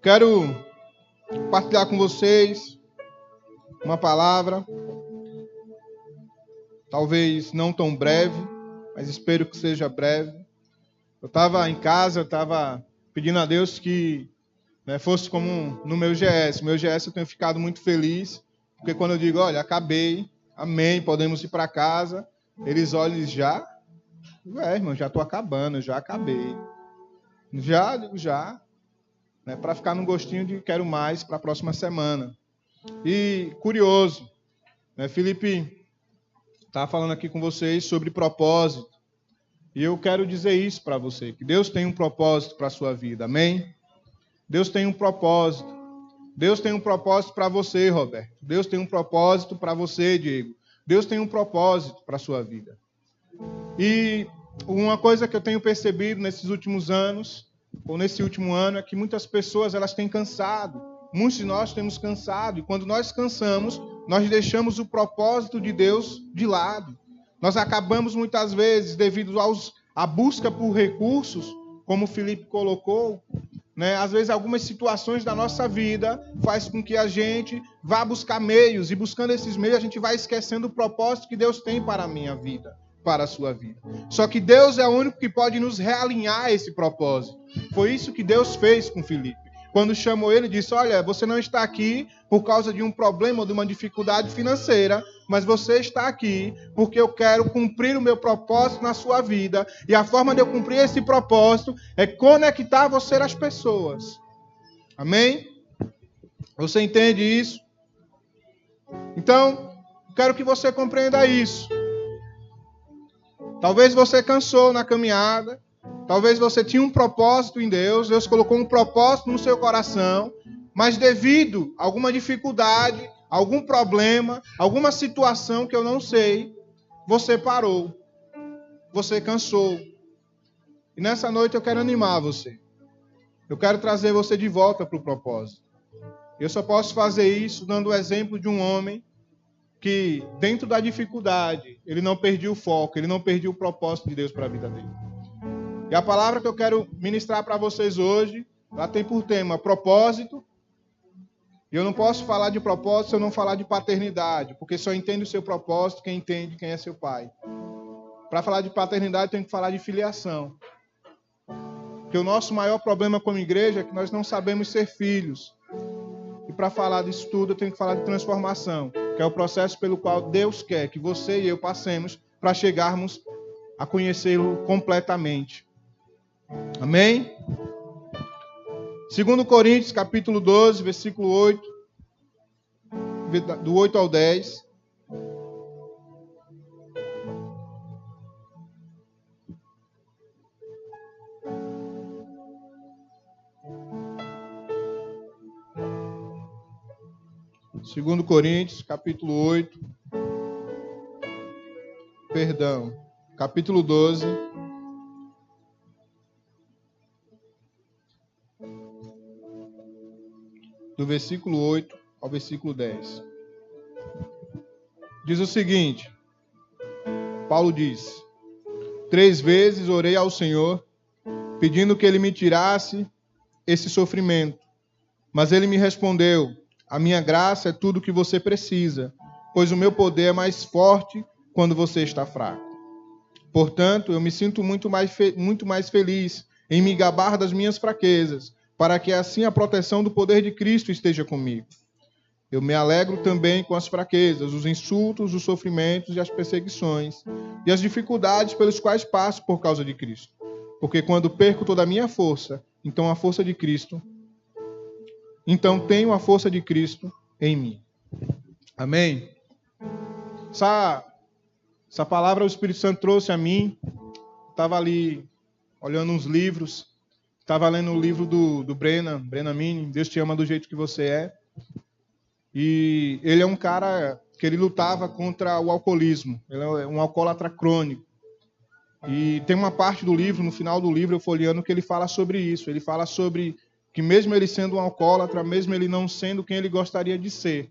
Quero compartilhar com vocês uma palavra, talvez não tão breve, mas espero que seja breve. Eu estava em casa, eu estava pedindo a Deus que fosse como no meu GS. Meu GS eu tenho ficado muito feliz, porque quando eu digo, olha, acabei, amém, podemos ir para casa, eles olham e já, irmão, já estou acabando, já acabei. Já. Para ficar no gostinho de quero mais para a próxima semana. E curioso, Felipe está falando aqui com vocês sobre propósito. E eu quero dizer isso para você, que Deus tem um propósito para a sua vida, amém? Deus tem um propósito. Deus tem um propósito para você, Roberto. Deus tem um propósito para você, Diego. Deus tem um propósito para a sua vida. E uma coisa que eu tenho percebido nesses últimos anos, ou nesse último ano, é que muitas pessoas elas têm cansado. Muitos de nós temos cansado. E quando nós cansamos, nós deixamos o propósito de Deus de lado. Nós acabamos muitas vezes, devido à busca por recursos, como o Felipe colocou, às vezes algumas situações da nossa vida faz com que a gente vá buscar meios. E buscando esses meios, a gente vai esquecendo o propósito que Deus tem para a minha vida, para a sua vida. Só que Deus é o único que pode nos realinhar a esse propósito. Foi isso que Deus fez com Felipe. Quando chamou ele, disse, olha, você não está aqui por causa de um problema ou de uma dificuldade financeira, mas você está aqui porque eu quero cumprir o meu propósito na sua vida. E a forma de eu cumprir esse propósito é conectar você às pessoas. Amém? Você entende isso? Então, quero que você compreenda isso. Talvez você cansou na caminhada. Talvez você tinha um propósito em Deus. Deus colocou um propósito no seu coração. Mas devido a alguma dificuldade, algum problema, alguma situação que eu não sei, você parou. Você cansou. E nessa noite eu quero animar você. Eu quero trazer você de volta para o propósito. Eu só posso fazer isso dando o exemplo de um homem que, dentro da dificuldade, ele não perdia o foco, ele não perdia o propósito de Deus para a vida dele. E a palavra que eu quero ministrar para vocês hoje, ela tem por tema propósito. E eu não posso falar de propósito se eu não falar de paternidade, porque só entende o seu propósito quem entende quem é seu pai. Para falar de paternidade, tem que falar de filiação. Porque o nosso maior problema como igreja é que nós não sabemos ser filhos. E para falar disso tudo, eu tenho que falar de transformação, que é o processo pelo qual Deus quer que você e eu passemos para chegarmos a conhecê-lo completamente. Amém? 2 Coríntios, capítulo 12, versículo 8, do 8 ao 10. Segundo Coríntios, capítulo 8. Capítulo 12. Do versículo 8 ao versículo 10. Diz o seguinte, Paulo diz, 3 vezes orei ao Senhor, pedindo que Ele me tirasse esse sofrimento. Mas Ele me respondeu, a minha graça é tudo o que você precisa, pois o meu poder é mais forte quando você está fraco. Portanto, eu me sinto muito mais feliz em me gabar das minhas fraquezas, para que assim a proteção do poder de Cristo esteja comigo. Eu me alegro também com as fraquezas, os insultos, os sofrimentos e as perseguições, e as dificuldades pelos quais passo por causa de Cristo. Porque quando perco toda a minha força, então tenho a força de Cristo em mim. Amém? Essa palavra o Espírito Santo trouxe a mim. Estava ali olhando uns livros. Estava lendo o livro do Brennan Manning, Deus te ama do jeito que você é. E ele é um cara que ele lutava contra o alcoolismo. Ele é um alcoólatra crônico. E tem uma parte do livro, no final do livro, eu folheando, que ele fala sobre isso. Ele fala sobre que mesmo ele sendo um alcoólatra, mesmo ele não sendo quem ele gostaria de ser,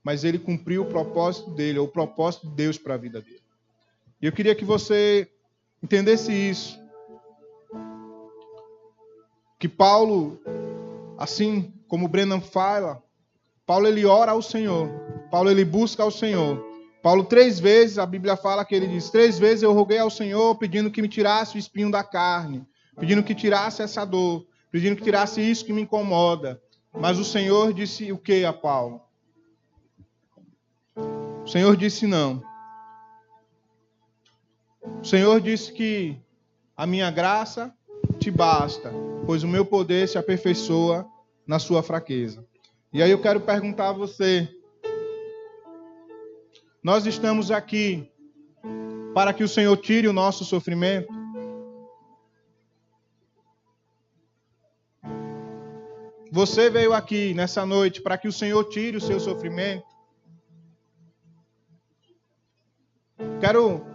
mas ele cumpriu o propósito dele, ou o propósito de Deus para a vida dele. E eu queria que você entendesse isso. Que Paulo, assim como o Brennan fala, Paulo ele ora ao Senhor. Paulo ele busca ao Senhor. Paulo 3 vezes, a Bíblia fala que ele diz, 3 vezes eu roguei ao Senhor pedindo que me tirasse o espinho da carne, pedindo que tirasse essa dor, pedindo que tirasse isso que me incomoda. Mas o Senhor disse o que a Paulo? O Senhor disse não. O Senhor disse que a minha graça te basta, pois o meu poder se aperfeiçoa na sua fraqueza. E aí eu quero perguntar a você, nós estamos aqui para que o Senhor tire o nosso sofrimento? Você veio aqui nessa noite para que o Senhor tire o seu sofrimento? Quero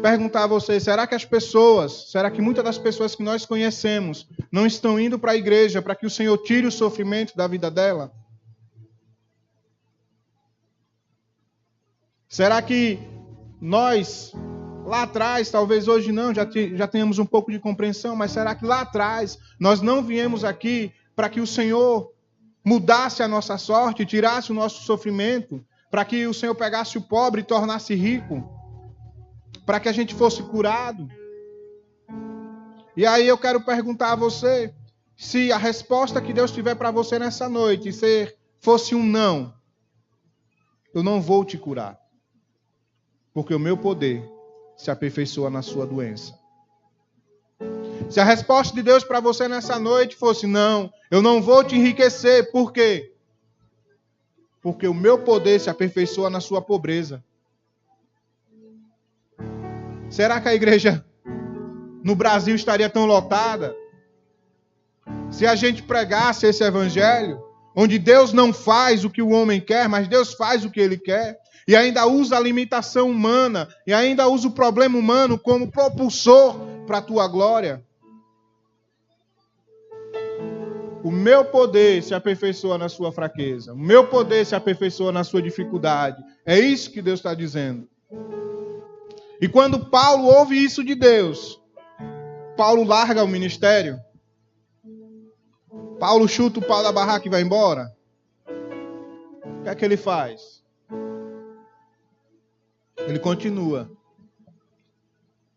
perguntar a você, será que muitas das pessoas que nós conhecemos não estão indo para a igreja para que o Senhor tire o sofrimento da vida dela? Será que nós, lá atrás, talvez hoje não, já tenhamos um pouco de compreensão, mas será que lá atrás nós não viemos aqui para que o Senhor mudasse a nossa sorte, tirasse o nosso sofrimento, para que o Senhor pegasse o pobre e tornasse rico, para que a gente fosse curado? E aí eu quero perguntar a você, se a resposta que Deus tiver para você nessa noite fosse um não, eu não vou te curar, porque o meu poder se aperfeiçoa na sua doença. Se a resposta de Deus para você nessa noite fosse não, eu não vou te enriquecer, por quê? Porque o meu poder se aperfeiçoa na sua pobreza. Será que a igreja no Brasil estaria tão lotada se a gente pregasse esse evangelho, onde Deus não faz o que o homem quer, mas Deus faz o que ele quer, e ainda usa a limitação humana, e ainda usa o problema humano como propulsor para a tua glória? O meu poder se aperfeiçoa na sua fraqueza. O meu poder se aperfeiçoa na sua dificuldade. É isso que Deus está dizendo. E quando Paulo ouve isso de Deus, Paulo larga o ministério. Paulo chuta o pau da barraca e vai embora. O que é que ele faz? Ele continua.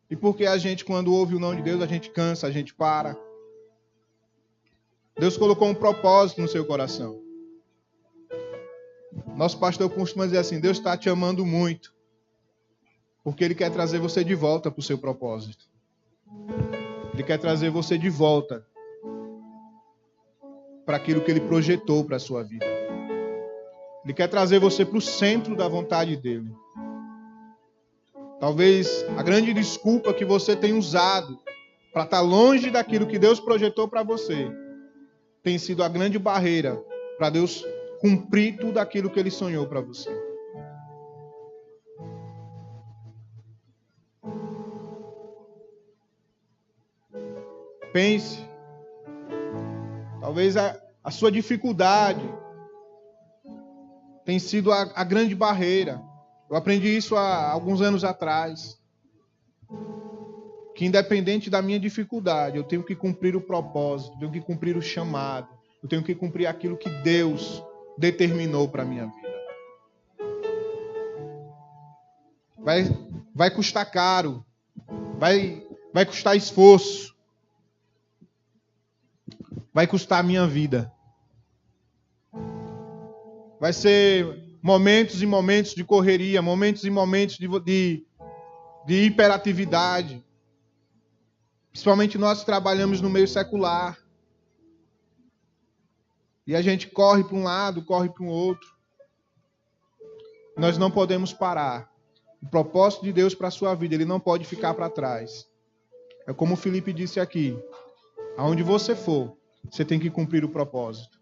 E porque a gente, quando ouve o não de Deus, a gente cansa, a gente para. Deus colocou um propósito no seu coração. Nosso pastor costuma dizer assim, Deus está te amando muito, porque Ele quer trazer você de volta para o seu propósito. Ele quer trazer você de volta para aquilo que Ele projetou para a sua vida. Ele quer trazer você para o centro da vontade dEle. Talvez a grande desculpa que você tem usado para estar longe daquilo que Deus projetou para você tem sido a grande barreira para Deus cumprir tudo aquilo que Ele sonhou para você. Pense. Talvez a sua dificuldade tem sido a grande barreira. Eu aprendi isso há alguns anos atrás. Que independente da minha dificuldade, eu tenho que cumprir o propósito, eu tenho que cumprir o chamado, eu tenho que cumprir aquilo que Deus determinou para a minha vida. Vai custar caro, vai custar esforço, vai custar a minha vida. Vai ser momentos e momentos de correria, momentos e momentos de hiperatividade. Principalmente nós que trabalhamos no meio secular. E a gente corre para um lado, corre para o outro. Nós não podemos parar. O propósito de Deus para a sua vida, ele não pode ficar para trás. É como o Felipe disse aqui. Aonde você for, você tem que cumprir o propósito.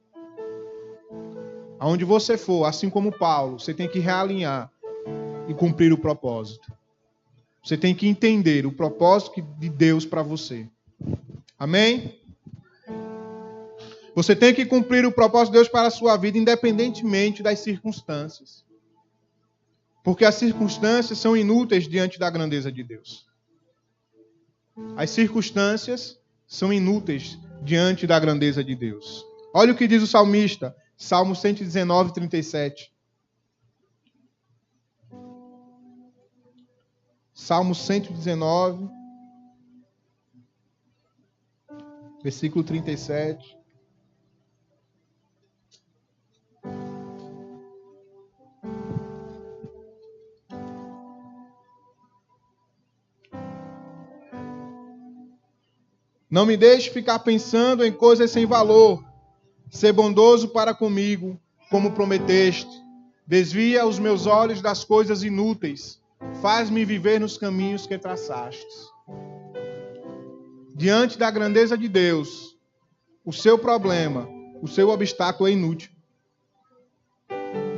Aonde você for, assim como Paulo, você tem que realinhar e cumprir o propósito. Você tem que entender o propósito de Deus para você. Amém? Você tem que cumprir o propósito de Deus para a sua vida, independentemente das circunstâncias. Porque as circunstâncias são inúteis diante da grandeza de Deus. As circunstâncias são inúteis diante da grandeza de Deus. Olha o que diz o salmista, Salmo 119, 37. Salmo 119, versículo 37. Não me deixe ficar pensando em coisas sem valor. Ser bondoso para comigo, como prometeste. Desvia os meus olhos das coisas inúteis. Faz-me viver nos caminhos que traçaste. Diante da grandeza de Deus, o seu problema, o seu obstáculo é inútil.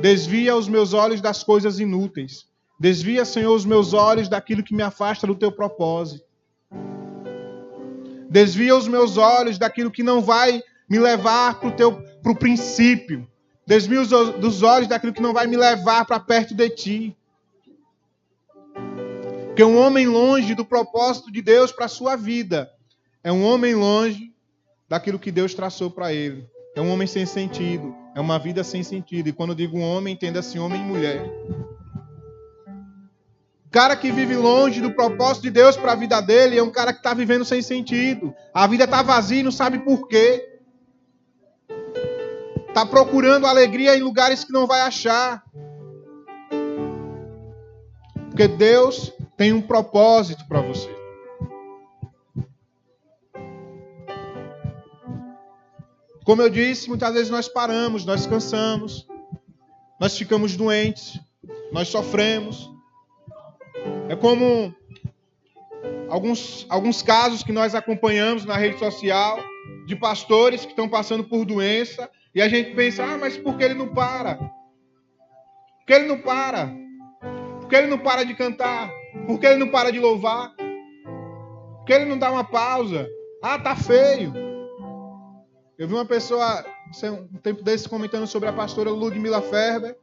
Desvia os meus olhos das coisas inúteis. Desvia, Senhor, os meus olhos daquilo que me afasta do teu propósito. Desvia os meus olhos daquilo que não vai me levar para o princípio. Desvia dos olhos daquilo que não vai me levar para perto de ti. Porque um homem longe do propósito de Deus para a sua vida é um homem longe daquilo que Deus traçou para ele. É um homem sem sentido. É uma vida sem sentido. E quando eu digo homem, entenda-se homem e mulher. O cara que vive longe do propósito de Deus para a vida dele é um cara que está vivendo sem sentido. A vida está vazia e não sabe por quê. Está procurando alegria em lugares que não vai achar. Porque Deus tem um propósito para você. Como eu disse, muitas vezes nós paramos, nós cansamos, nós ficamos doentes, nós sofremos. É como alguns casos que nós acompanhamos na rede social de pastores que estão passando por doença e a gente pensa, mas por que ele não para? Por que ele não para? Por que ele não para de cantar? Por que ele não para de louvar? Por que ele não dá uma pausa? Tá feio. Eu vi uma pessoa, um tempo desse, comentando sobre a pastora Ludmila Ferber,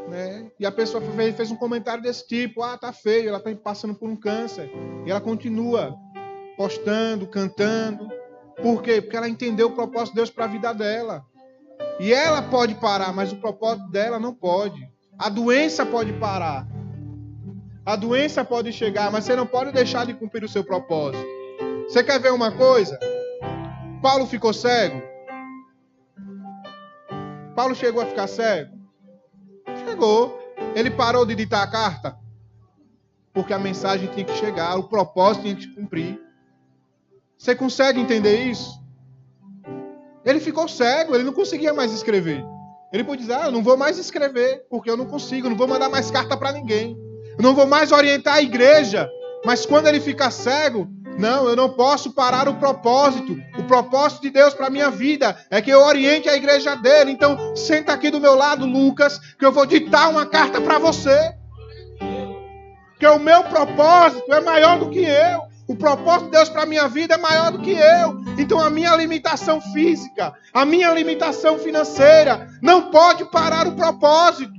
né? E a pessoa fez um comentário desse tipo, tá feio, ela está passando por um câncer. E ela continua postando, cantando. Por quê? Porque ela entendeu o propósito de Deus para a vida dela. E ela pode parar, mas o propósito dela não pode. A doença pode parar. A doença pode chegar, mas você não pode deixar de cumprir o seu propósito. Você quer ver uma coisa? Paulo ficou cego? Paulo chegou a ficar cego? Chegou. Ele parou de ditar a carta? Porque a mensagem tinha que chegar, o propósito tinha que se cumprir. Você consegue entender isso? Ele ficou cego, ele não conseguia mais escrever. Ele podia dizer, eu não vou mais escrever, porque eu não consigo, não vou mandar mais carta para ninguém. Eu não vou mais orientar a igreja. Mas quando ele fica cego, não, eu não posso parar o propósito. O propósito de Deus para a minha vida é que eu oriente a igreja dele. Então, senta aqui do meu lado, Lucas, que eu vou ditar uma carta para você. Porque o meu propósito é maior do que eu. O propósito de Deus para a minha vida é maior do que eu. Então, a minha limitação física, a minha limitação financeira não pode parar o propósito.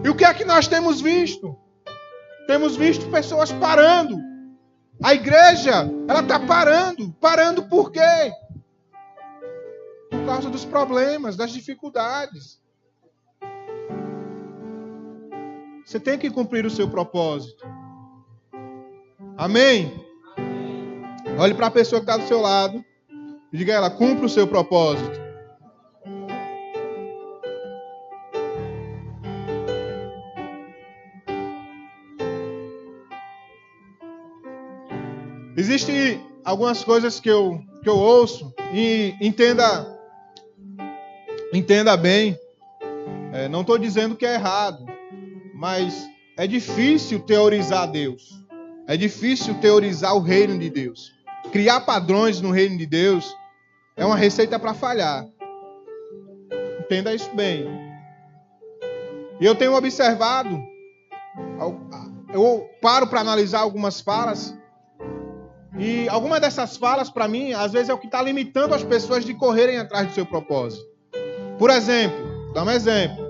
E o que é que nós temos visto? Temos visto pessoas parando. A igreja, ela está parando. Parando por quê? Por causa dos problemas, das dificuldades. Você tem que cumprir o seu propósito. Amém? Olhe para a pessoa que está do seu lado e diga a ela, cumpra o seu propósito. Existem algumas coisas que eu ouço e entenda bem. Não estou dizendo que é errado, mas é difícil teorizar Deus. É difícil teorizar o reino de Deus. Criar padrões no reino de Deus é uma receita para falhar. Entenda isso bem. E eu tenho observado, eu paro para analisar algumas falas. E alguma dessas falas, para mim, às vezes é o que está limitando as pessoas de correrem atrás do seu propósito. Por exemplo, dá um exemplo.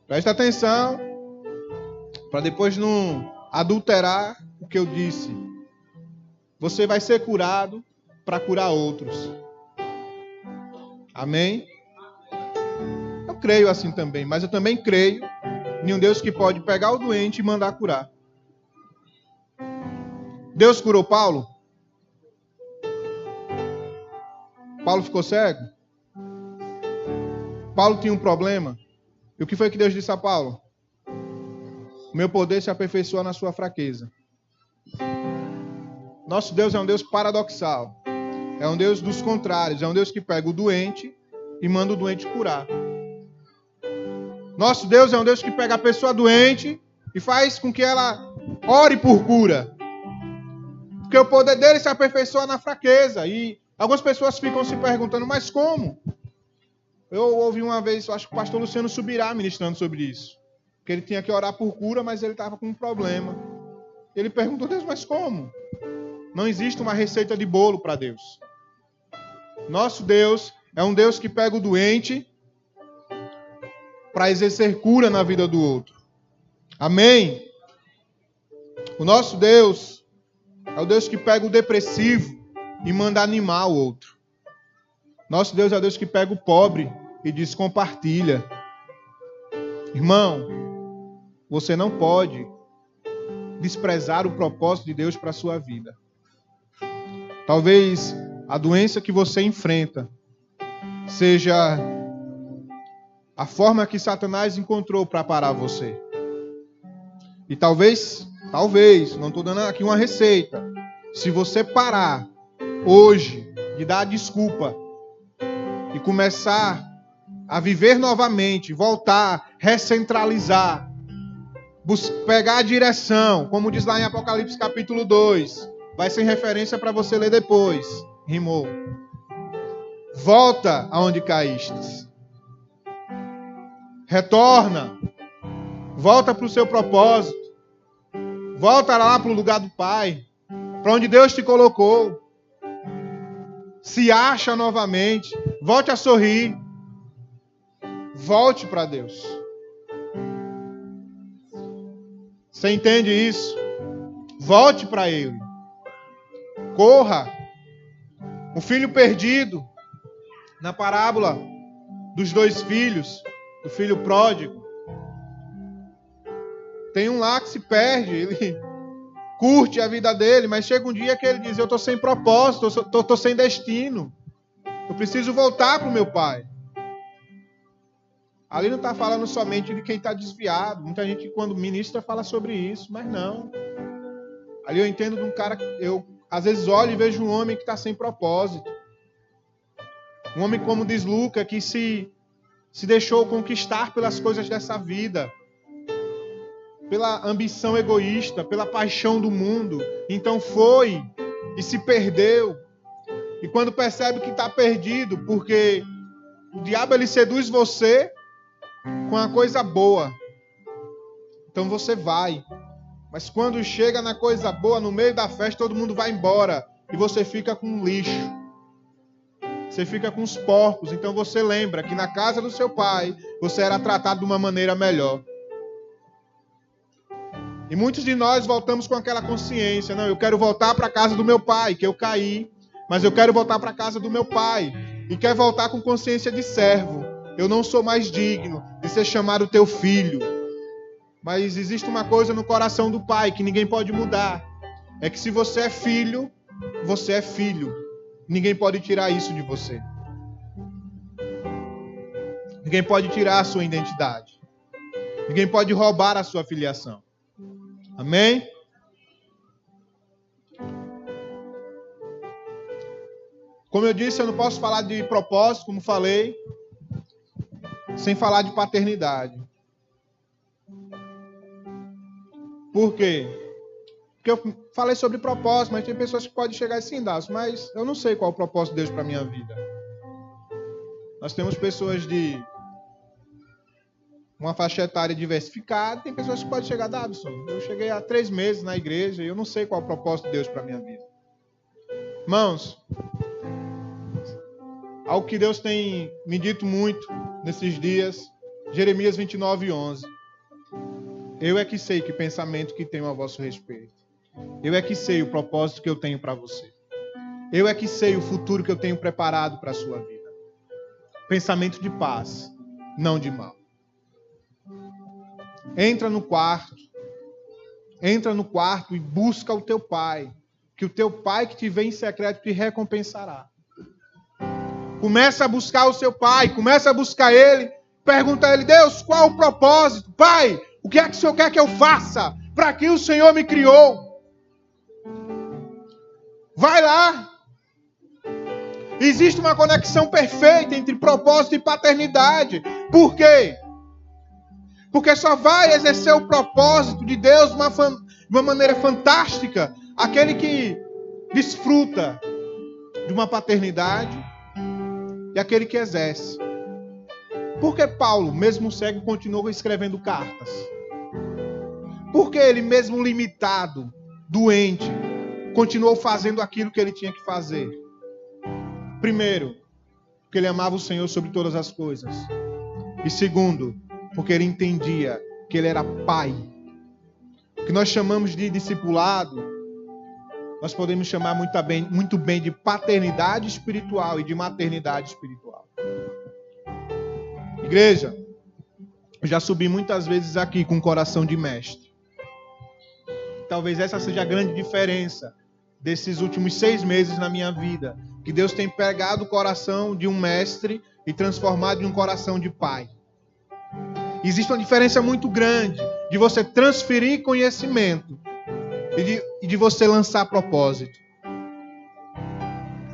Presta atenção, para depois não adulterar o que eu disse. Você vai ser curado para curar outros. Amém? Eu creio assim também, mas eu também creio em um Deus que pode pegar o doente e mandar curar. Deus curou Paulo? Paulo ficou cego? Paulo tinha um problema? E o que foi que Deus disse a Paulo? O meu poder se aperfeiçoa na sua fraqueza. Nosso Deus é um Deus paradoxal. É um Deus dos contrários. É um Deus que pega o doente e manda o doente curar. Nosso Deus é um Deus que pega a pessoa doente e faz com que ela ore por cura. Porque o poder dele se aperfeiçoa na fraqueza. E algumas pessoas ficam se perguntando, mas como? Eu ouvi uma vez, acho que o pastor Luciano Subirá ministrando sobre isso. Que ele tinha que orar por cura, mas ele estava com um problema. Ele perguntou, Deus, mas como? Não existe uma receita de bolo para Deus. Nosso Deus é um Deus que pega o doente para exercer cura na vida do outro. Amém? O nosso Deus é o Deus que pega o depressivo e manda animar o outro. Nosso Deus é o Deus que pega o pobre e diz, compartilha. Irmão, você não pode desprezar o propósito de Deus para a sua vida. Talvez a doença que você enfrenta seja a forma que Satanás encontrou para parar você. E talvez, não estou dando aqui uma receita, se você parar hoje de dar desculpa e começar a viver novamente, voltar, recentralizar, pegar a direção, como diz lá em Apocalipse capítulo 2, vai ser referência para você ler depois, rimou. Volta aonde caíste. Retorna. Volta para o seu propósito. Volta lá para o lugar do Pai, para onde Deus te colocou. Se acha novamente. Volte a sorrir. Volte para Deus. Você entende isso? Volte para Ele. Corra. O filho perdido, na parábola dos 2 filhos, do filho pródigo. Tem um lá que se perde, ele curte a vida dele, mas chega um dia que ele diz, eu estou sem propósito, eu estou sem destino. Eu preciso voltar para o meu pai. Ali não está falando somente de quem está desviado. Muita gente, quando ministra, fala sobre isso, mas não. Ali eu entendo de um cara que eu, às vezes, olho e vejo um homem que está sem propósito. Um homem, como diz Lucas, que se deixou conquistar pelas coisas dessa vida, pela ambição egoísta, pela paixão do mundo. Então foi e se perdeu. E quando percebe que está perdido, porque o diabo ele seduz você com a coisa boa. Então você vai. Mas quando chega na coisa boa, no meio da festa, todo mundo vai embora. E você fica com o lixo. Você fica com os porcos. Então você lembra que na casa do seu pai, você era tratado de uma maneira melhor. E muitos de nós voltamos com aquela consciência. Não, eu quero voltar para a casa do meu pai, que eu caí. Mas eu quero voltar para a casa do meu pai. E quer voltar com consciência de servo. Eu não sou mais digno de ser chamado teu filho. Mas existe uma coisa no coração do pai que ninguém pode mudar. É que se você é filho, você é filho. Ninguém pode tirar isso de você. Ninguém pode tirar a sua identidade. Ninguém pode roubar a sua filiação. Amém? Como eu disse, eu não posso falar de propósito, como falei, sem falar de paternidade. Por quê? Porque eu falei sobre propósito, mas tem pessoas que podem chegar assim, mas eu não sei qual é o propósito de Deus para a minha vida. Nós temos pessoas de uma faixa etária diversificada, tem pessoas que podem chegar, Davison, eu cheguei há 3 meses na igreja e eu não sei qual é o propósito de Deus para a minha vida. Irmãos, algo que Deus tem me dito muito nesses dias, Jeremias 29:11. Eu é que sei que pensamento que tenho a vosso respeito. Eu é que sei o propósito que eu tenho para você. Eu é que sei o futuro que eu tenho preparado para a sua vida. pensamento de paz, não de mal. Entra no quarto e busca o teu pai, que o teu pai que te vê em secreto te recompensará. Começa a buscar o seu pai, começa a buscar ele, pergunta a ele: Deus, qual o propósito? Pai, o que é que o Senhor quer que eu faça? Para que o Senhor me criou? Vai lá. Existe uma conexão perfeita entre propósito e paternidade. Por quê? Porque só vai exercer o propósito de Deus de uma maneira fantástica aquele que desfruta de uma paternidade e aquele que exerce. Por que Paulo, mesmo cego, continuou escrevendo cartas? Por que ele, mesmo limitado, doente, continuou fazendo aquilo que ele tinha que fazer? Primeiro, porque ele amava o Senhor sobre todas as coisas. E segundo, porque ele entendia que ele era pai. O que nós chamamos de discipulado, nós podemos chamar muito bem de paternidade espiritual e de maternidade espiritual. Igreja, eu já subi muitas vezes aqui com o coração de mestre. Talvez essa seja a grande diferença desses últimos 6 meses na minha vida. Que Deus tem pegado o coração de um mestre e transformado em um coração de pai. Existe uma diferença muito grande de você transferir conhecimento e de você lançar propósito.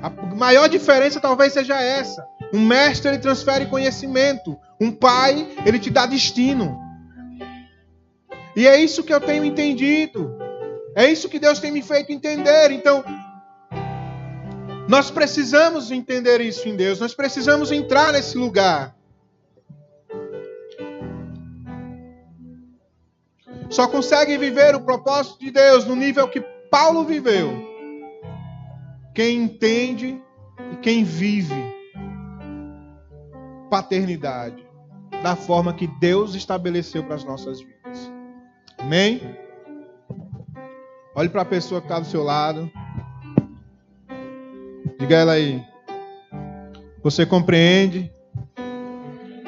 A maior diferença talvez seja essa. Um mestre, ele transfere conhecimento. Um pai, ele te dá destino. E é isso que eu tenho entendido. É isso que Deus tem me feito entender. Então, nós precisamos entender isso em Deus. Nós precisamos entrar nesse lugar. Só consegue viver o propósito de Deus no nível que Paulo viveu quem entende e quem vive paternidade da forma que Deus estabeleceu para as nossas vidas. Amém? Olhe para a pessoa que está do seu lado. Diga a ela aí: você compreende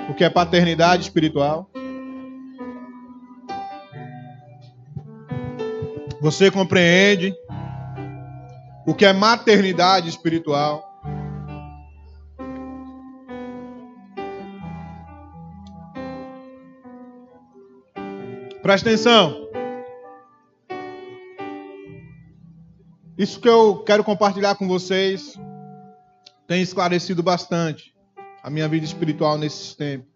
o que é paternidade espiritual? Você compreende o que é maternidade espiritual? Presta atenção. Isso que eu quero compartilhar com vocês tem esclarecido bastante a minha vida espiritual nesses tempos.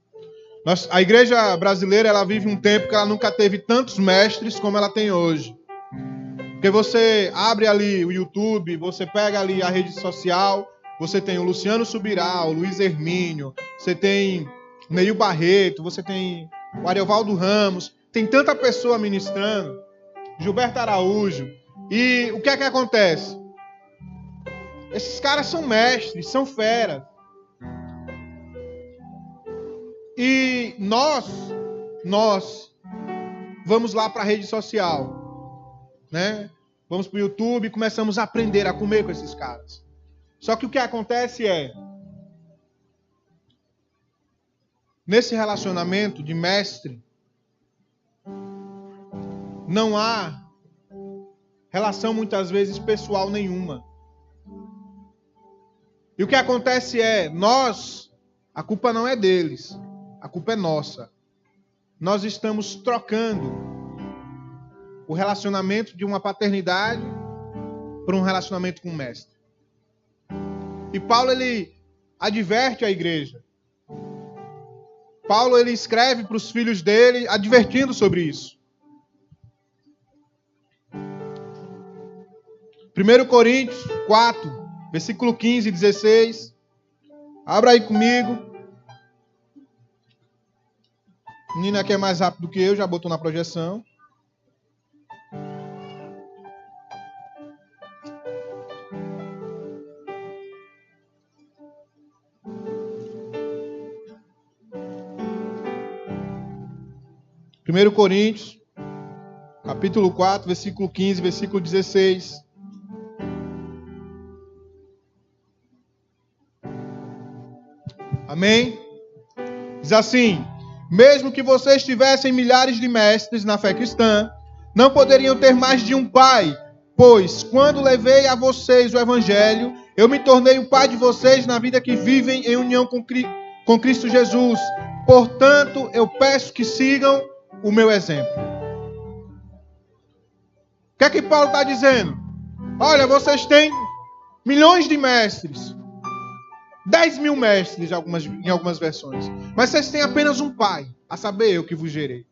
A igreja brasileira, ela vive um tempo que ela nunca teve tantos mestres como ela tem hoje. Porque você abre ali o YouTube, você pega ali a rede social, você tem o Luciano Subirá, o Luiz Hermínio, você tem o Neil Barreto, você tem o Ariovaldo Ramos, tem tanta pessoa ministrando, Gilberto Araújo. E o que é que acontece? Esses caras são mestres, são feras. E nós vamos lá para a rede social, né? Vamos para o YouTube e começamos a aprender a comer com esses caras. Só que o que acontece é, nesse relacionamento de mestre, não há relação muitas vezes pessoal nenhuma. E o que acontece é, a culpa não é deles, a culpa é nossa. Nós estamos trocando o relacionamento de uma paternidade por um relacionamento com o mestre. E Paulo, ele adverte a igreja. Paulo, ele escreve para os filhos dele, advertindo sobre isso. 1 Coríntios 4, versículo 15 e 16. Abra aí comigo. A menina aqui é mais rápido do que eu, já botou na projeção. Primeiro Coríntios, capítulo 4, versículo 15, versículo 16. Amém? Diz assim: mesmo que vocês tivessem milhares de mestres na fé cristã, não poderiam ter mais de um pai, pois quando levei a vocês o evangelho, eu me tornei o pai de vocês na vida que vivem em união com Cristo Jesus. Portanto, eu peço que sigam o meu exemplo. O que é que Paulo está dizendo? Olha, vocês têm milhões de mestres, 10.000 mestres em algumas versões, mas vocês têm apenas um pai, a saber, eu que vos gerei.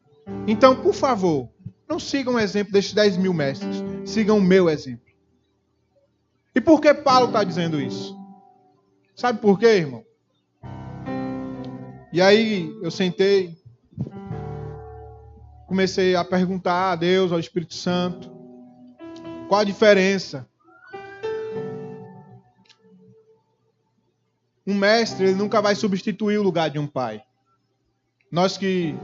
Então, por favor, não sigam o exemplo destes 10.000 mestres, sigam o meu exemplo. E por que Paulo está dizendo isso? Sabe por quê, irmão? E aí eu sentei, comecei a perguntar a Deus, ao Espírito Santo, qual a diferença? Um mestre, ele nunca vai substituir o lugar de um pai. Nós que,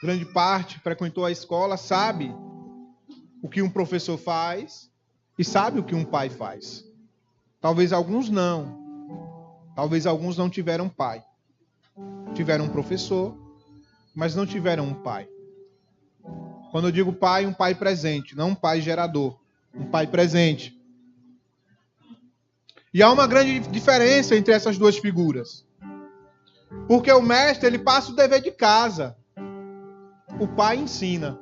grande parte, frequentou a escola, sabe o que um professor faz e sabe o que um pai faz. Talvez alguns não. Talvez alguns não tiveram pai. Tiveram um professor, mas não tiveram um pai. Quando eu digo pai, um pai presente, não um pai gerador. Um pai presente. E há uma grande diferença entre essas duas figuras. Porque o mestre, ele passa o dever de casa. O pai ensina.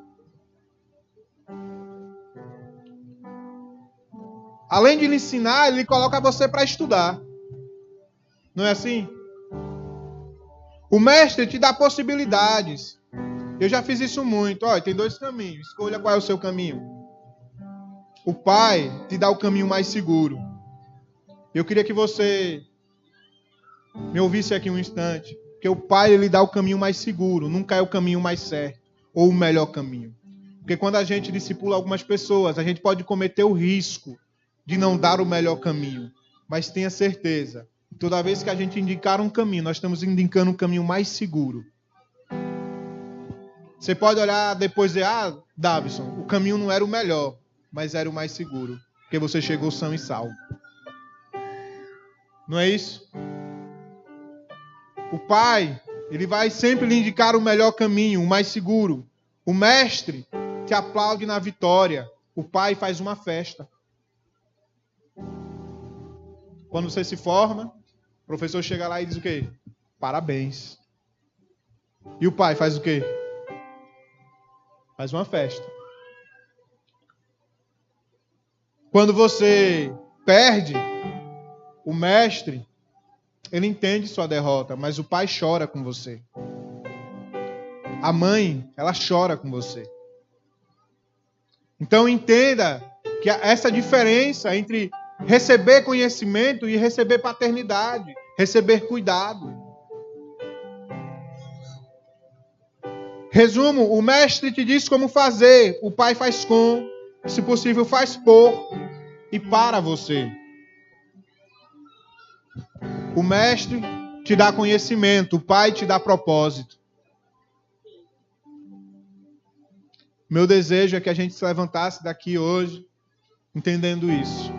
Além de lhe ensinar, ele coloca você para estudar. Não é assim? O mestre te dá possibilidades. Eu já fiz isso muito. Olha, tem 2 caminhos. Escolha qual é o seu caminho. O pai te dá o caminho mais seguro. Eu queria que você me ouvisse aqui um instante. Porque o pai, ele dá o caminho mais seguro. Nunca é o caminho mais certo. Ou o melhor caminho. Porque quando a gente discipula algumas pessoas, a gente pode cometer o risco de não dar o melhor caminho. Mas tenha certeza, toda vez que a gente indicar um caminho, nós estamos indicando um caminho mais seguro. Você pode olhar depois e dizer, Davison, o caminho não era o melhor, mas era o mais seguro. Porque você chegou são e salvo. Não é isso? O pai, ele vai sempre lhe indicar o melhor caminho, o mais seguro. O mestre te aplaude na vitória. O pai faz uma festa. Quando você se forma, o professor chega lá e diz o quê? Parabéns. E o pai faz o quê? Faz uma festa. Quando você perde, o mestre, ele entende sua derrota, mas o pai chora com você. A mãe, ela chora com você. Então entenda que essa diferença entre receber conhecimento e receber paternidade, receber cuidado. Resumo, o mestre te diz como fazer, o pai faz com, se possível faz por e para você. O mestre te dá conhecimento, o pai te dá propósito. Meu desejo é que a gente se levantasse daqui hoje entendendo isso.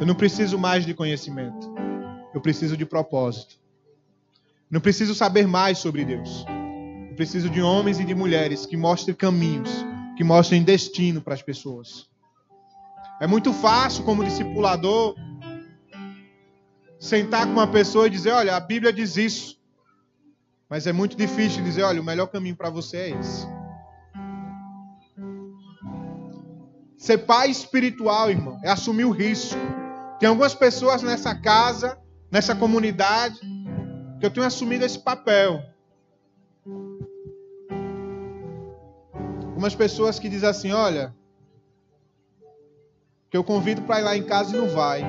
Eu não preciso mais de conhecimento. Eu preciso de propósito. Não preciso saber mais sobre Deus. Eu preciso de homens e de mulheres que mostrem caminhos, que mostrem destino para as pessoas. É muito fácil, como discipulador, sentar com uma pessoa e dizer, olha, a Bíblia diz isso. Mas é muito difícil dizer, olha, o melhor caminho para você é esse. Ser pai espiritual, irmão, é assumir o risco. Tem algumas pessoas nessa casa, nessa comunidade, que eu tenho assumido esse papel. Algumas pessoas que dizem assim, olha, que eu convido para ir lá em casa e não vai.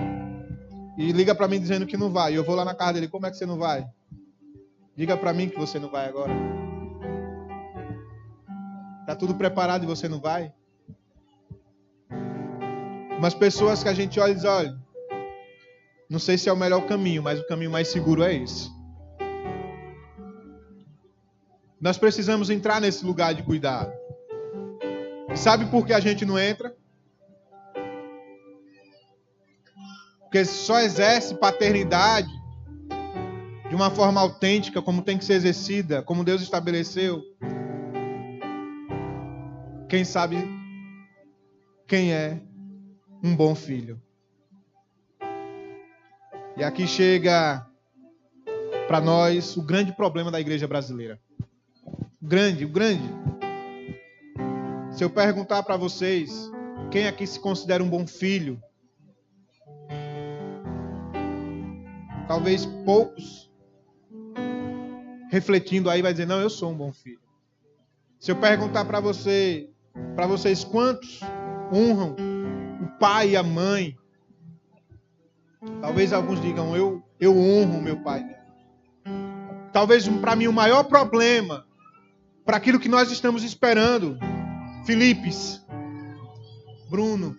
E liga para mim dizendo que não vai. E eu vou lá na casa dele, como é que você não vai? Diga para mim que você não vai agora. Tá tudo preparado e você não vai? Umas pessoas que a gente olha e diz, olha, não sei se é o melhor caminho, mas o caminho mais seguro é esse. Nós precisamos entrar nesse lugar de cuidado. E sabe por que a gente não entra? Porque só exerce paternidade de uma forma autêntica, como tem que ser exercida, como Deus estabeleceu, quem sabe quem é um bom filho? E aqui chega para nós o grande problema da igreja brasileira. O grande. Se eu perguntar para vocês, quem aqui se considera um bom filho? Talvez poucos, refletindo aí, vai dizer, não, eu sou um bom filho. Se eu perguntar para vocês quantos honram o pai e a mãe, talvez alguns digam, eu honro o meu pai. Talvez para mim o maior problema, para aquilo que nós estamos esperando, Filipes, Bruno,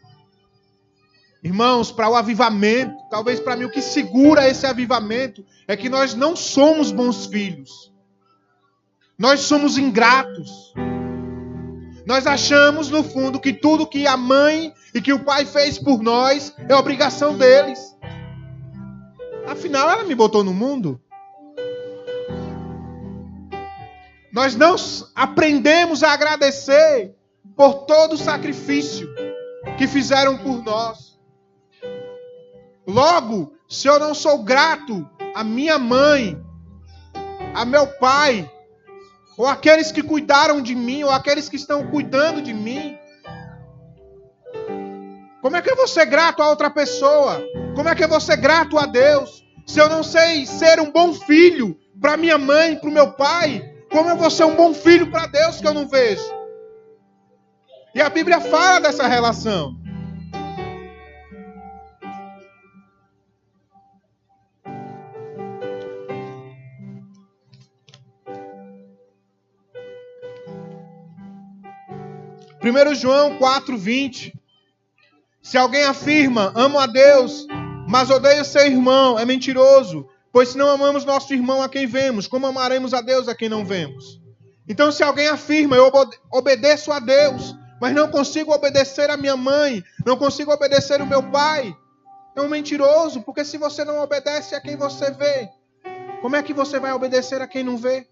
irmãos, para o avivamento, talvez para mim o que segura esse avivamento é que nós não somos bons filhos. Nós somos ingratos. Nós achamos, no fundo, que tudo que a mãe e que o pai fez por nós é obrigação deles. Afinal, ela me botou no mundo. Nós não aprendemos a agradecer por todo o sacrifício que fizeram por nós. Logo, se eu não sou grato à minha mãe, a meu pai, ou aqueles que cuidaram de mim, ou aqueles que estão cuidando de mim, como é que eu vou ser grato a outra pessoa? Como é que eu vou ser grato a Deus? Se eu não sei ser um bom filho para minha mãe, para o meu pai, como eu vou ser um bom filho para Deus que eu não vejo? E a Bíblia fala dessa relação. Primeiro João 4:20. Se alguém afirma, amo a Deus, mas odeia seu irmão, é mentiroso. Pois se não amamos nosso irmão a quem vemos, como amaremos a Deus a quem não vemos? Então se alguém afirma, eu obedeço a Deus, mas não consigo obedecer a minha mãe, não consigo obedecer o meu pai, é um mentiroso, porque se você não obedece a quem você vê, como é que você vai obedecer a quem não vê?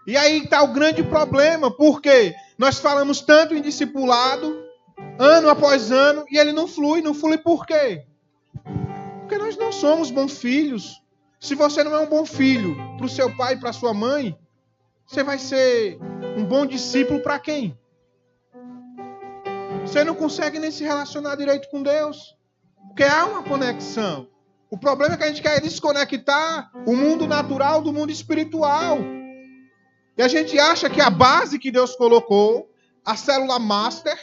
E aí está o grande problema, porque nós falamos tanto em discipulado, ano após ano, e ele não flui por quê? Porque nós não somos bons filhos. Se você não é um bom filho para o seu pai e para a sua mãe, você vai ser um bom discípulo para quem? Você não consegue nem se relacionar direito com Deus. Porque há uma conexão. O problema é que a gente quer desconectar o mundo natural do mundo espiritual. E a gente acha que a base que Deus colocou, a célula master,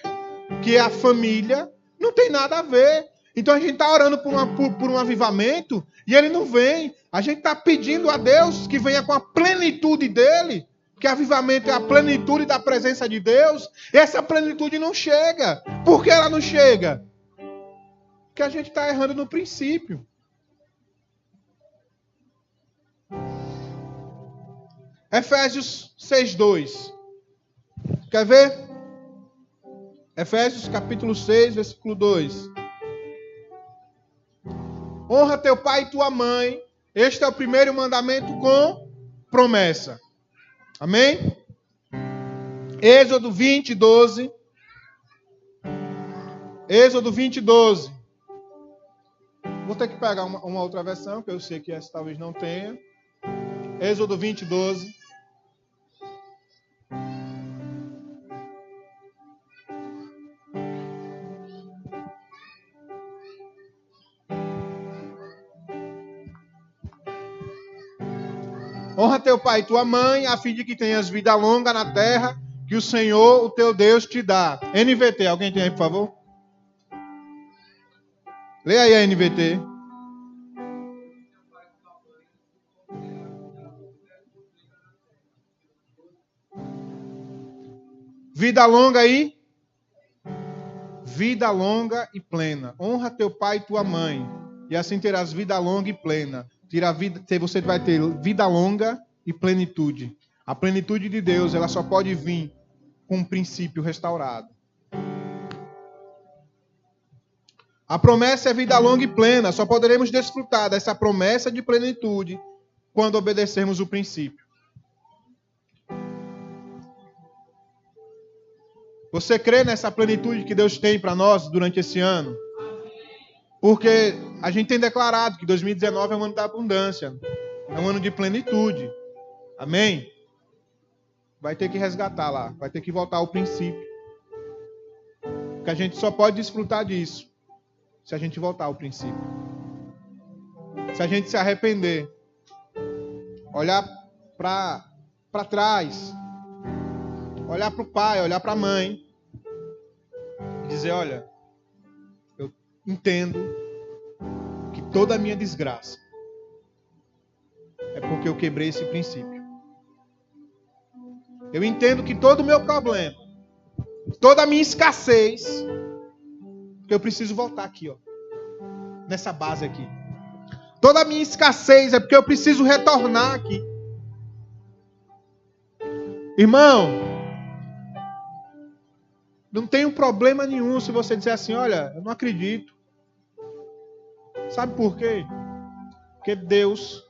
que é a família, não tem nada a ver. Então a gente está orando por um avivamento e ele não vem. A gente está pedindo a Deus que venha com a plenitude dele, porque avivamento é a plenitude da presença de Deus, e essa plenitude não chega. Por que ela não chega? Porque a gente está errando no princípio. Efésios 6:2. Quer ver? Efésios capítulo 6, versículo 2. Honra teu pai e tua mãe. Este é o primeiro mandamento com promessa. Amém? Êxodo 20:12. Êxodo 20:12. Vou ter que pegar uma outra versão, que eu sei que essa talvez não tenha. Êxodo 20:12. Honra teu pai e tua mãe, a fim de que tenhas vida longa na terra, que o Senhor, o teu Deus, te dá. NVT, alguém tem aí, por favor? Leia aí a NVT. Vida longa aí. Vida longa e plena. Honra teu pai e tua mãe, e assim terás vida longa e plena. Você vai ter vida longa e plenitude. A plenitude de Deus, ela só pode vir com um princípio restaurado. A promessa é vida longa e plena. Só poderemos desfrutar dessa promessa de plenitude quando obedecermos o princípio. Você crê nessa plenitude que Deus tem para nós durante esse ano? Porque a gente tem declarado que 2019 é um ano da abundância. É um ano de plenitude. Amém? Vai ter que resgatar lá. Vai ter que voltar ao princípio. Porque a gente só pode desfrutar disso se a gente voltar ao princípio. Se a gente se arrepender. Olhar para trás. Olhar para o pai, olhar para a mãe. E dizer, olha, eu entendo que toda a minha desgraça é porque eu quebrei esse princípio. Eu entendo que todo o meu problema, toda a minha escassez, que eu preciso voltar aqui, ó, nessa base aqui. Toda a minha escassez é porque eu preciso retornar aqui. Irmão, não tem problema nenhum se você disser assim, olha, eu não acredito. Sabe por quê? Porque Deus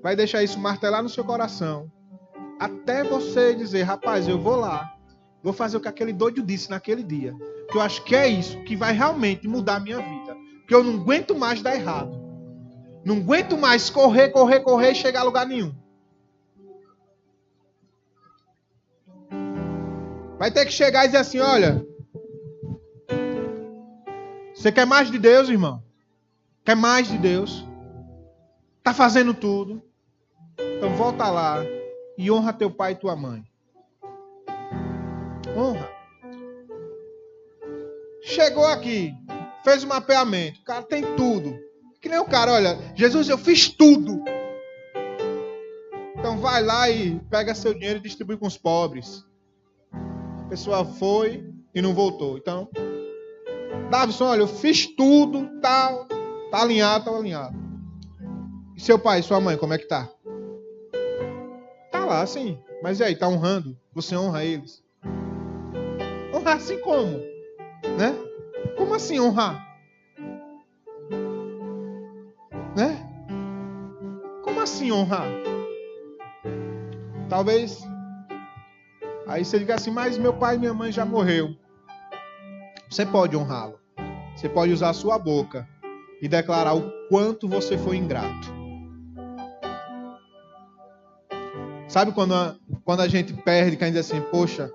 vai deixar isso martelar no seu coração. Até você dizer, rapaz, eu vou lá. Vou fazer o que aquele doido disse naquele dia. Porque eu acho que é isso que vai realmente mudar a minha vida. Porque eu não aguento mais dar errado. Não aguento mais correr e chegar a lugar nenhum. Vai ter que chegar e dizer assim, olha, você quer mais de Deus, irmão? Quer mais de Deus? Tá fazendo tudo. Então volta lá e honra teu pai e tua mãe. Honra. Chegou aqui, fez um mapeamento. O cara tem tudo. Que nem o cara, olha, Jesus, eu fiz tudo. Então vai lá e pega seu dinheiro e distribui com os pobres. A pessoa foi e não voltou. Então, Davison, olha, eu fiz tudo, tal, tá alinhado. E seu pai, sua mãe, como é que tá? Tá lá, sim. Mas e aí, tá honrando? Você honra eles? Honrar assim como? Né? Como assim honrar? Né? Como assim honrar? Talvez aí você diga assim, mas meu pai e minha mãe já morreu. Você pode honrá-lo. Você pode usar a sua boca e declarar o quanto você foi ingrato. Sabe quando a gente perde, quer dizer assim, poxa,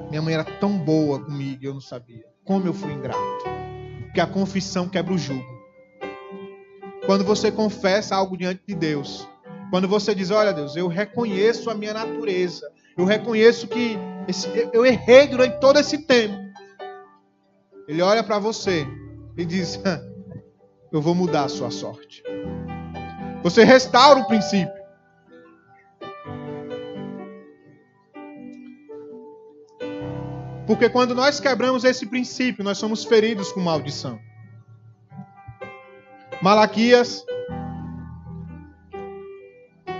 minha mãe era tão boa comigo e eu não sabia. Como eu fui ingrato. Porque a confissão quebra o jugo. Quando você confessa algo diante de Deus, quando você diz, olha Deus, eu reconheço a minha natureza, eu reconheço que eu errei durante todo esse tempo. Ele olha para você e diz, eu vou mudar a sua sorte. Você restaura o princípio. Porque quando nós quebramos esse princípio, nós somos feridos com maldição. Malaquias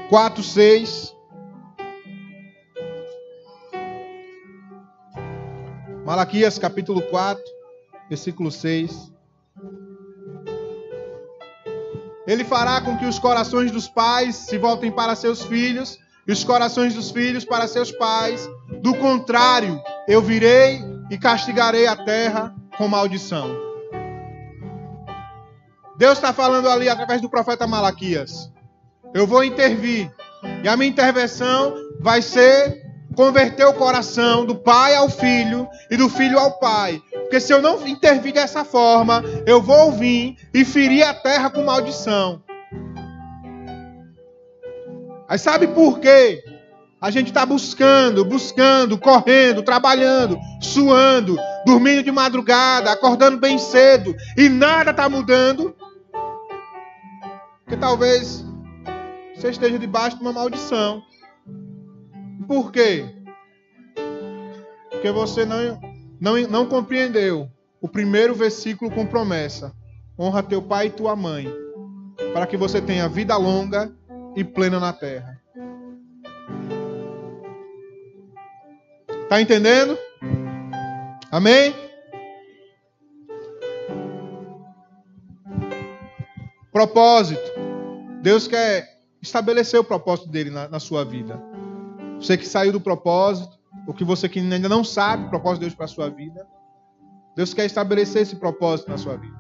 4:6. Malaquias capítulo 4, versículo 6. Ele fará com que os corações dos pais se voltem para seus filhos e os corações dos filhos para seus pais. Do contrário, eu virei e castigarei a terra com maldição. Deus está falando ali através do profeta Malaquias. Eu vou intervir. E a minha intervenção vai ser converter o coração do pai ao filho e do filho ao pai. Porque se eu não intervir dessa forma, eu vou vir e ferir a terra com maldição. Aí sabe por quê? A gente está buscando, correndo, trabalhando, suando, dormindo de madrugada, acordando bem cedo e nada está mudando. Porque talvez você esteja debaixo de uma maldição. Por quê? Porque você não compreendeu o primeiro versículo com promessa. Honra teu pai e tua mãe, para que você tenha vida longa e plena na terra. Está entendendo? Amém? Propósito. Deus quer estabelecer o propósito dele na sua vida. Você que saiu do propósito, ou que você que ainda não sabe o propósito de Deus para a sua vida, Deus quer estabelecer esse propósito na sua vida.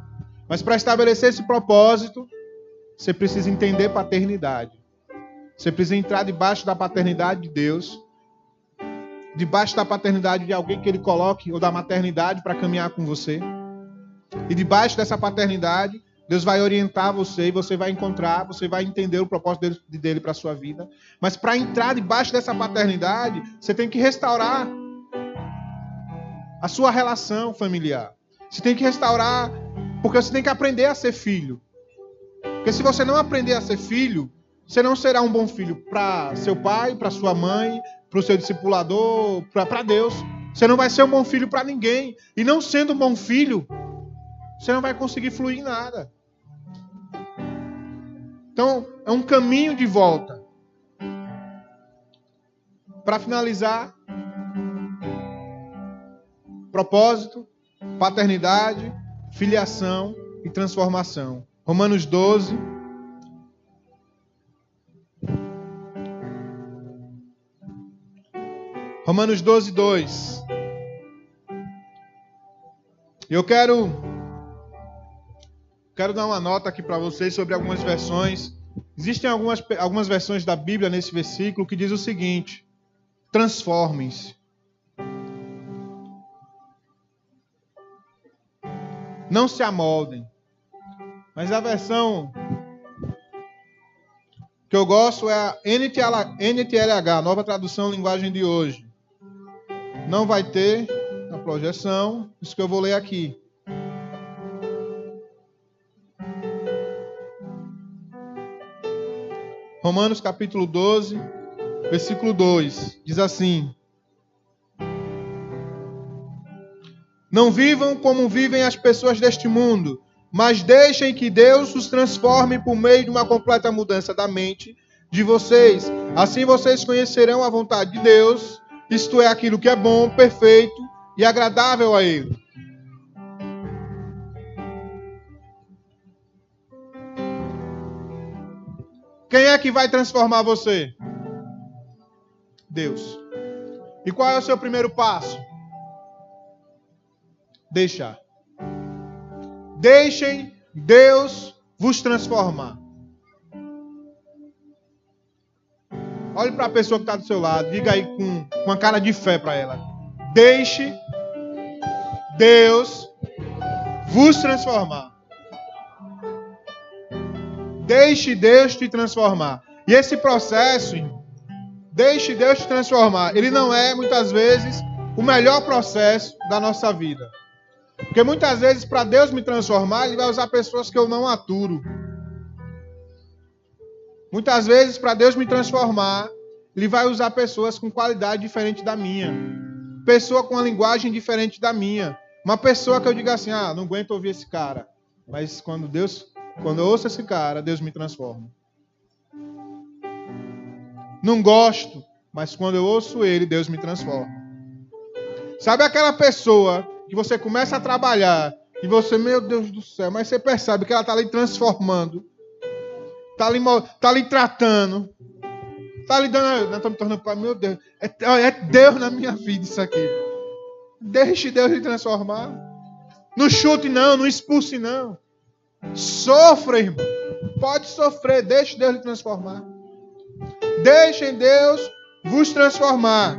Mas para estabelecer esse propósito, você precisa entender paternidade. Você precisa entrar debaixo da paternidade de Deus, debaixo da paternidade de alguém que Ele coloque, ou da maternidade para caminhar com você. E debaixo dessa paternidade, Deus vai orientar você e você vai encontrar, você vai entender o propósito dele para a sua vida. Mas para entrar debaixo dessa paternidade, você tem que restaurar a sua relação familiar. Você tem que restaurar, porque você tem que aprender a ser filho. Porque se você não aprender a ser filho, você não será um bom filho para seu pai, para sua mãe, para o seu discipulador, para Deus. Você não vai ser um bom filho para ninguém. E não sendo um bom filho, você não vai conseguir fluir em nada. Então, é um caminho de volta. Para finalizar, propósito, paternidade, filiação e transformação. Romanos 12. Romanos 12, 2. Eu quero dar uma nota aqui para vocês sobre algumas versões. Existem algumas versões da Bíblia nesse versículo que diz o seguinte: transformem-se. Não se amoldem. Mas a versão que eu gosto é a NTLH, Nova Tradução Linguagem de Hoje. Não vai ter na projeção, isso que eu vou ler aqui. Romanos capítulo 12, versículo 2, diz assim: não vivam como vivem as pessoas deste mundo, mas deixem que Deus os transforme por meio de uma completa mudança da mente de vocês. Assim vocês conhecerão a vontade de Deus, isto é, aquilo que é bom, perfeito e agradável a Ele. Quem é que vai transformar você? Deus. E qual é o seu primeiro passo? Deixar. Deixem Deus vos transformar. Olhe para a pessoa que está do seu lado. Diga aí com uma cara de fé para ela. Deixe Deus vos transformar. Deixe Deus te transformar. E esse processo, deixe Deus te transformar, ele não é, muitas vezes, o melhor processo da nossa vida. Porque muitas vezes, para Deus me transformar, Ele vai usar pessoas que eu não aturo. Muitas vezes, para Deus me transformar, Ele vai usar pessoas com qualidade diferente da minha. Pessoa com uma linguagem diferente da minha. Uma pessoa que eu diga assim, não aguento ouvir esse cara. Mas quando eu ouço esse cara, Deus me transforma. Não gosto, mas quando eu ouço ele, Deus me transforma. Sabe aquela pessoa que você começa a trabalhar e você, meu Deus do céu, mas você percebe que ela está ali transformando, está ali tratando, está ali dando, não estou me tornando pai, meu Deus, é Deus na minha vida isso aqui. Deixe Deus lhe transformar. Não chute não, não expulse não. Sofra, irmão. Pode sofrer, deixe Deus lhe transformar. Deixem Deus vos transformar.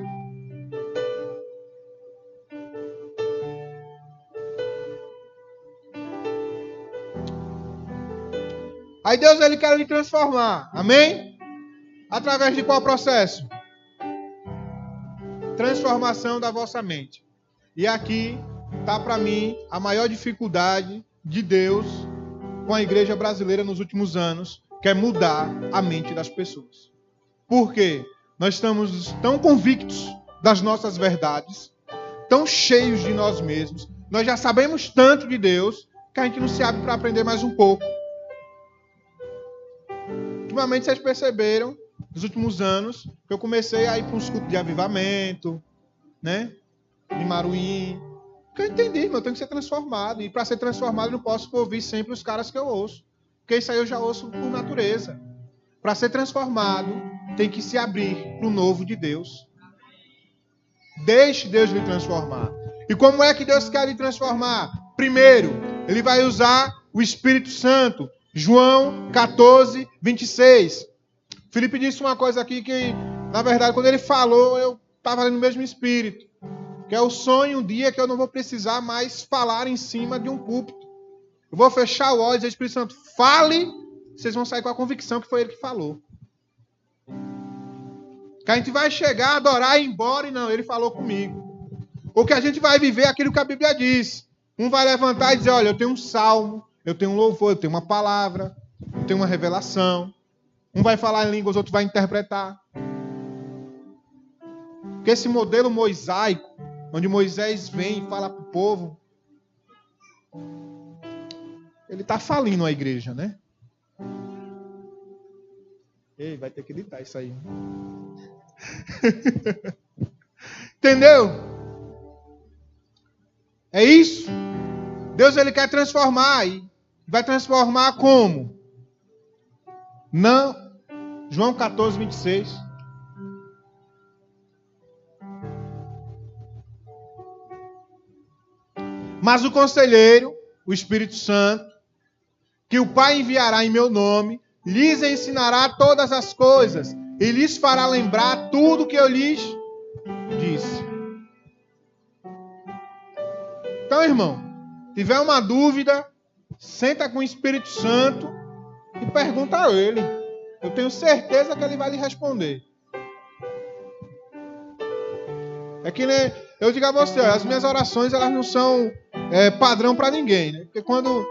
Aí Deus, Ele quer lhe transformar. Amém? Através de qual processo? Transformação da vossa mente. E aqui está para mim a maior dificuldade de Deus com a igreja brasileira nos últimos anos, que é mudar a mente das pessoas. Por quê? Nós estamos tão convictos das nossas verdades, tão cheios de nós mesmos, nós já sabemos tanto de Deus, que a gente não se abre para aprender mais um pouco. Ultimamente vocês perceberam, nos últimos anos, que eu comecei a ir para uns cultos de avivamento, né? Em Maruim. Porque eu entendi, eu tenho que ser transformado. E para ser transformado, eu não posso ouvir sempre os caras que eu ouço. Porque isso aí eu já ouço por natureza. Para ser transformado, tem que se abrir para o novo de Deus. Deixe Deus lhe transformar. E como é que Deus quer lhe transformar? Primeiro, Ele vai usar o Espírito Santo. João 14, 26. Felipe disse uma coisa aqui que, na verdade, quando ele falou, eu estava ali no mesmo espírito. Que é o sonho um dia que eu não vou precisar mais falar em cima de um púlpito. Eu vou fechar o olho e dizer, Espírito Santo, fale, vocês vão sair com a convicção que foi ele que falou. Que a gente vai chegar, adorar e ir embora, e não, ele falou comigo. Ou que a gente vai viver aquilo que a Bíblia diz. Um vai levantar e dizer, olha, eu tenho um salmo, eu tenho um louvor, eu tenho uma palavra, eu tenho uma revelação. Um vai falar em línguas, outro vai interpretar. Porque esse modelo mosaico, onde Moisés vem e fala para o povo, ele está falindo a igreja, né? Ei, vai ter que editar isso aí. Entendeu? É isso. Deus, ele quer transformar. E vai transformar como? Não. João 14, 26. Mas o conselheiro, o Espírito Santo, que o Pai enviará em meu nome, lhes ensinará todas as coisas e lhes fará lembrar tudo que eu lhes disse. Então, irmão, tiver uma dúvida, senta com o Espírito Santo e pergunta a ele. Eu tenho certeza que ele vai lhe responder. É que nem eu digo a você, as minhas orações elas não são padrão para ninguém, né? Porque quando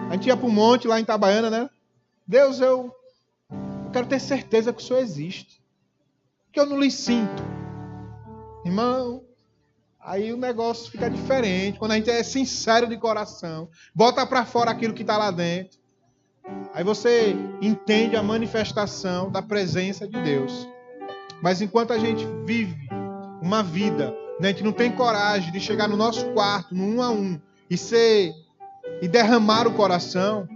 a gente ia para o monte lá em Itabaiana, né? Deus, eu quero ter certeza que o Senhor existe. Que eu não lhe sinto. Irmão, aí o negócio fica diferente. Quando a gente é sincero de coração, bota para fora aquilo que está lá dentro. Aí você entende a manifestação da presença de Deus. Mas enquanto a gente vive uma vida, né, a gente não tem coragem de chegar no nosso quarto, no 1 a 1, e derramar o coração,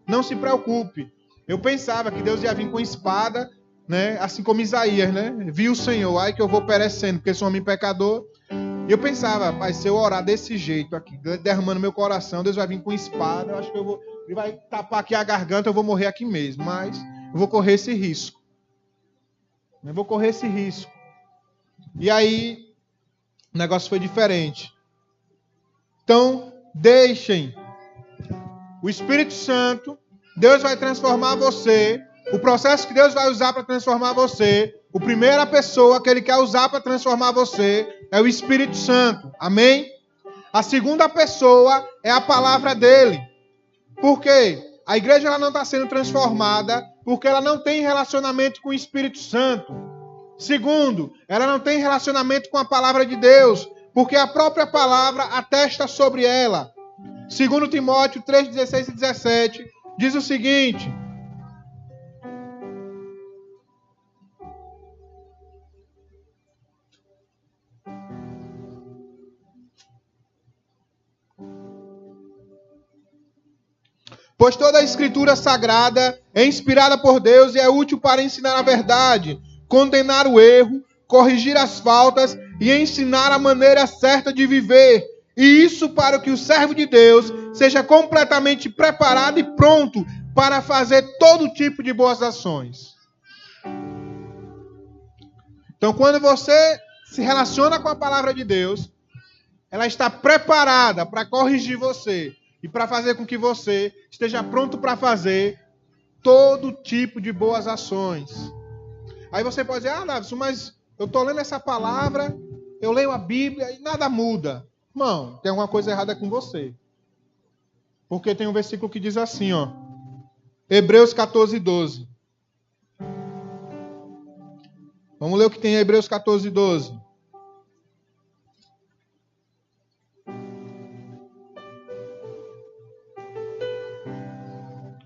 não se preocupe. Eu pensava que Deus ia vir com espada, né, assim como Isaías, né? Viu o Senhor, ai que eu vou perecendo, porque sou homem pecador. E eu pensava, rapaz, se eu orar desse jeito aqui, derramando meu coração, Deus vai vir com espada, eu acho que ele vai tapar aqui a garganta, eu vou morrer aqui mesmo. Mas eu vou correr esse risco. Eu vou correr esse risco. E aí, o negócio foi diferente. Então, deixem o Espírito Santo, Deus vai transformar você. O processo que Deus vai usar para transformar você, a primeira pessoa que Ele quer usar para transformar você é o Espírito Santo. Amém? A segunda pessoa é a palavra dele. Por quê? A igreja ela não está sendo transformada porque ela não tem relacionamento com o Espírito Santo. Segundo, ela não tem relacionamento com a palavra de Deus, porque a própria palavra atesta sobre ela. 2 Timóteo 3, 16 e 17 diz o seguinte: pois toda a escritura sagrada é inspirada por Deus e é útil para ensinar a verdade, condenar o erro, corrigir as faltas e ensinar a maneira certa de viver. E isso para que o servo de Deus seja completamente preparado e pronto para fazer todo tipo de boas ações. Então, quando você se relaciona com a palavra de Deus, ela está preparada para corrigir você e para fazer com que você esteja pronto para fazer todo tipo de boas ações. Aí você pode dizer, Davison, mas eu estou lendo essa palavra, eu leio a Bíblia e nada muda. Irmão, tem alguma coisa errada com você. Porque tem um versículo que diz assim, ó, Hebreus 14, 12. Vamos ler o que tem em Hebreus 14, 12.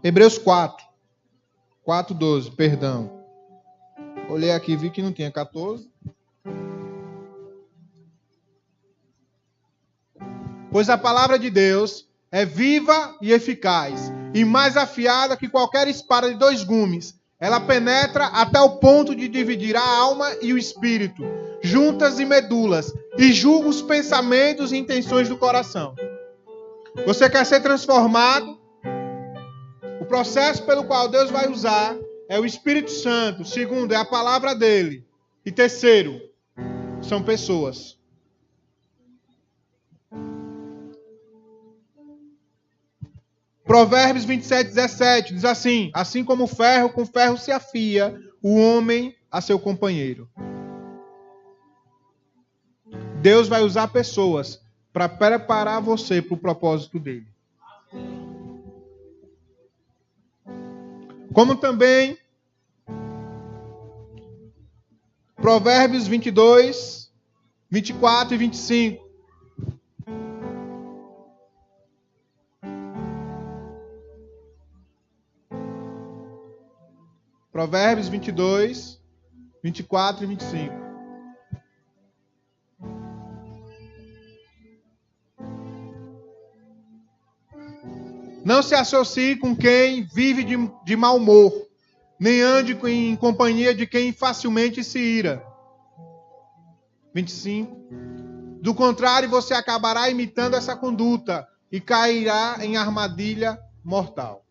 Hebreus 4, 12, perdão. Olhei aqui, vi que não tinha 14. Pois a palavra de Deus é viva e eficaz, e mais afiada que qualquer espada de 2 gumes. Ela penetra até o ponto de dividir a alma e o espírito, juntas e medulas, e julga os pensamentos e intenções do coração. Você quer ser transformado? O processo pelo qual Deus vai usar é o Espírito Santo. Segundo, é a palavra dele. E terceiro, são pessoas. Provérbios 27:17 diz assim: assim como o ferro com ferro se afia, o homem a seu companheiro. Deus vai usar pessoas para preparar você para o propósito dele. Como também Provérbios 22, 24 e 25. Provérbios 22, 24 e 25. Não se associe com quem vive de mau humor, nem ande em companhia de quem facilmente se ira. 25. Do contrário, você acabará imitando essa conduta e cairá em armadilha mortal.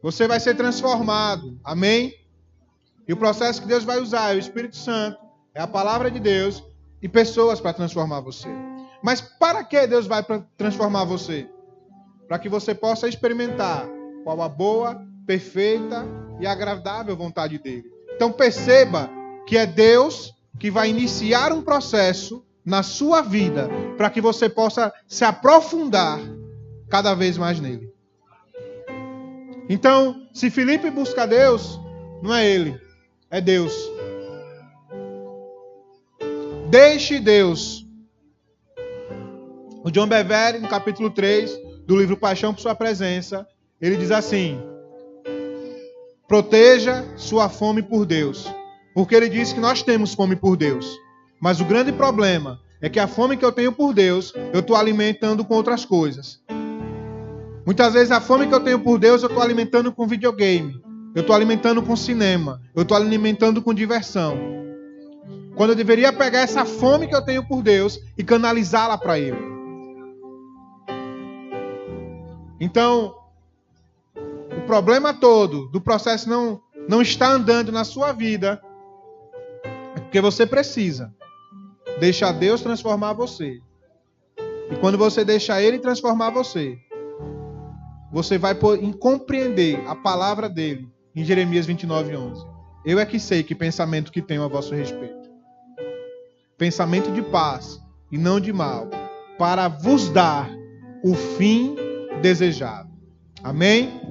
Você vai ser transformado. Amém? E o processo que Deus vai usar é o Espírito Santo, é a palavra de Deus e pessoas para transformar você. Mas para que Deus vai transformar você? Para que você possa experimentar qual a boa, perfeita e agradável vontade dele. Então perceba que é Deus que vai iniciar um processo na sua vida para que você possa se aprofundar cada vez mais nele. Então, se Filipe busca Deus, não é ele, é Deus. Deixe Deus. O John Bevere, no capítulo 3 do livro Paixão por Sua Presença, ele diz assim: proteja sua fome por Deus. Porque ele diz que nós temos fome por Deus. Mas o grande problema é que a fome que eu tenho por Deus, eu estou alimentando com outras coisas. Muitas vezes a fome que eu tenho por Deus, eu estou alimentando com videogame. Eu estou alimentando com cinema. Eu estou alimentando com diversão. Quando eu deveria pegar essa fome que eu tenho por Deus e canalizá-la para Ele. Então, o problema todo do processo não está andando na sua vida é porque você precisa deixar Deus transformar você. E quando você deixar Ele transformar você, você vai compreender a palavra dele em Jeremias 29:11. Eu é que sei que pensamento que tenho a vosso respeito. Pensamento de paz e não de mal, para vos dar o fim desejado. Amém?